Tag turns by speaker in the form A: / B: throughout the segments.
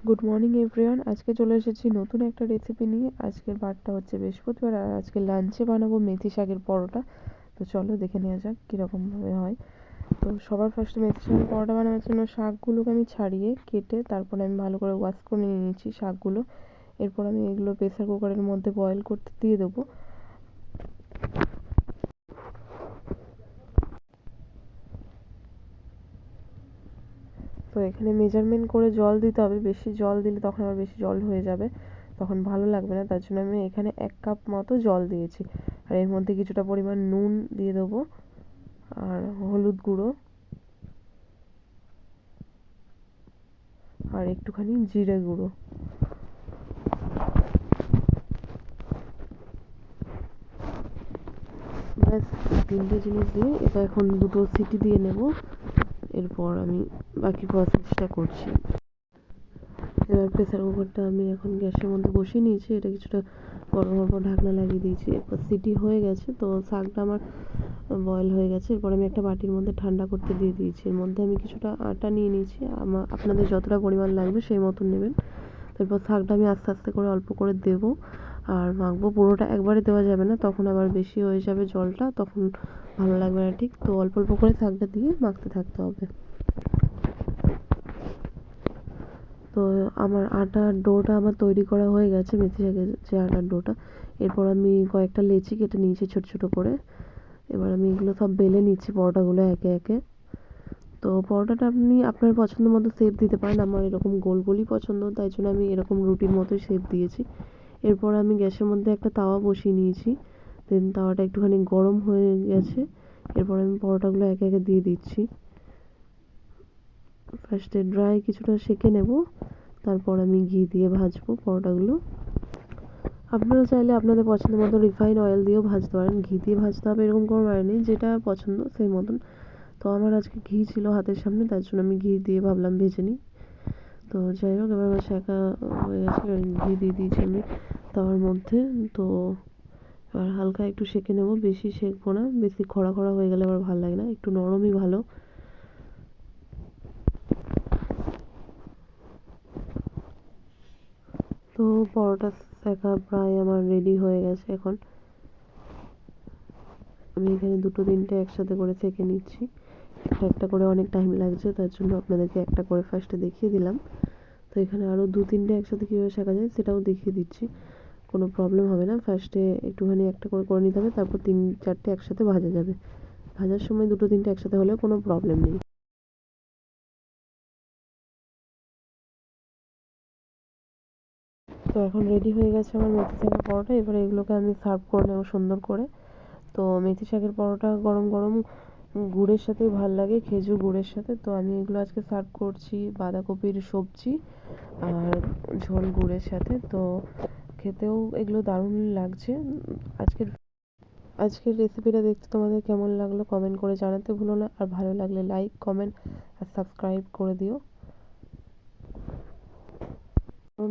A: Good morning everyone. আজকে চলে এসেছি নতুন একটা রেসিপি নিয়ে। আজকের বারটা হচ্ছে বৃহস্পতিবার আর আজকে লাঞ্চে বানাবো মেথি শাকের পরোটা। তো চলো দেখে নেওয়া যাক কীরকমভাবে হয়। তো সবার ফার্স্টে মেথি শাকের পরোটা বানানোর জন্য শাকগুলোকে আমি ছাড়িয়ে কেটে তারপরে আমি ভালো করে ওয়াশ করে নিয়ে নিয়েছি শাকগুলো। এরপর আমি এগুলো প্রেসার কুকারের মধ্যে বয়েল করতে দিয়ে দেবো। তো এখানে মেজারমেন্ট করে জল দিতে হবে, বেশি জল দিলে তখন আবার বেশি জল হয়ে যাবে, তখন ভালো লাগবে না। তার জন্য আমি এখানে 1 কাপ মতো জল দিয়েছি। আর এর মধ্যে কিছুটা পরিমাণ নুন দিয়ে দেবো আর হলুদ গুঁড়ো আর একটুখানি জিরে গুঁড়ো। ব্যাস 3টে জিনিস দিয়ে এটা এখন 2টো সিটি দিয়ে নেব। এরপর আমি বাকি প্রসেসটা করছি। এবার প্রেসার কুকারটা আমি এখন গ্যাসের মধ্যে বসিয়ে নিয়েছি, এটা কিছুটা গরম হওয়ার পর ঢাকনা লাগিয়ে দিয়েছি। এরপর সিটি হয়ে গেছে, তো শাকটা আমার বয়েল হয়ে গেছে। এরপর আমি একটা বাটির মধ্যে ঠান্ডা করতে দিয়ে দিয়েছি। এর মধ্যে আমি কিছুটা আটা নিয়ে নিয়েছি, আপনাদের যতটা পরিমাণ লাগবে সেই মতন নেবেন। তারপর শাকটা আমি আস্তে আস্তে করে অল্প করে দেবো আর মাখবো। পুরোটা একবারে দেওয়া যাবে না, তখন আবার বেশি হয়ে যাবে জলটা, তখন ভালো লাগবে না ঠিক। তো অল্প অল্প করে শাকটা দিয়ে মাখতে থাকতে হবে। তো আমার আটার ডোটা আমার তৈরি করা হয়ে গেছে, মেথি শাকের যে আটার ডোটা। এরপর আমি কয়েকটা লেচি কেটে নিয়েছি ছোটো ছোটো করে। এবার আমি এগুলো সব বেলে নিচ্ছি পরোটাগুলো একে একে। তো পরোটাটা আপনি আপনার পছন্দ মতো শেপ দিতে পারেন। আমার এরকম গোল গোলই পছন্দ, তাই জন্য আমি এরকম রুটির মতোই শেপ দিয়েছি। এরপর আমি গ্যাসের মধ্যে একটা তাওয়া বসিয়ে নিয়েছি। দেন তাওয়াটা একটুখানি গরম হয়ে গেছে। এরপর আমি পরোটাগুলো একে একে দিয়ে দিচ্ছি। ফার্স্টে ড্রাই কিছুটা সেঁকে নেব, তারপর আমি ঘি দিয়ে ভাজবো পরোটাগুলো। আপনারা চাইলে আপনাদের পছন্দ মতো রিফাইন অয়েল দিয়েও ভাজতে পারেন। ঘি দিয়ে ভাজতে হবে এরকম কোনো মানে নেই, যেটা পছন্দ সেই মতন। তো আমার আজকে ঘি ছিল হাতের সামনে, তার জন্য আমি ঘি দিয়ে ভাবলাম ভেজে নিই। তো যাই হোক, এবার আমার সেঁকা হয়ে গেছে, এবার ঘি দিয়ে দিয়েছি আমি তাওয়ার মধ্যে। তো এবার হালকা একটু সেঁকে নেবো, বেশি সেঁকবো না, বেশি খরা খরা হয়ে গেলে আবার ভালো লাগে না, একটু নরমই ভালো। তো পরোটা সেঁকা প্রায় আমার রেডি হয়ে গেছে। এখন আমি এখানে 2-3টে একসাথে করে সেঁকে নিচ্ছি। একটা একটা করে অনেক টাইম লাগছে, তার জন্য আপনাদেরকে একটা করে ফার্স্টে দেখিয়ে দিলাম। তো এখানে আরও 2-3টে একসাথে কীভাবে সেঁকা যায় সেটাও দেখিয়ে দিচ্ছি, কোনো প্রবলেম হবে না। ফার্স্টে একটুখানি একটা করে করে নিতে হবে, তারপর 3-4টে একসাথে ভাজা যাবে। ভাজার সময় 2-3টে একসাথে হলেও কোনো প্রবলেম নেই। তো এখন রেডি হয়ে গেছে আমার মেথি শাকের পরোটা। এবারে এগুলোকে আমি সার্ভ করে নেবো সুন্দর করে। তো মেথি শাকের পরোটা গরম গরম গুড়ের সাথে ভাল লাগে, খেজুর গুড়ের সাথে। তো আমি এগুলো আজকে সার্ভ করছি বাঁধাকপির সবজি আর ঝোল গুড়ের সাথে। তো খেতেও এগুলো দারুণ লাগছে। আজকের আজকের রেসিপিটা দেখতে তোমাদের কেমন লাগলো কমেন্ট করে জানাতে ভুলো না। আর ভালো লাগলে লাইক, কমেন্ট আর সাবস্ক্রাইব করে দিও।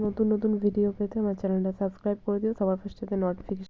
A: নতুন নতুন ভিডিও পেতে আমার চ্যানেলটা সাবস্ক্রাইব করে দিও, সবার ফার্স্টে নোটিফিকেশন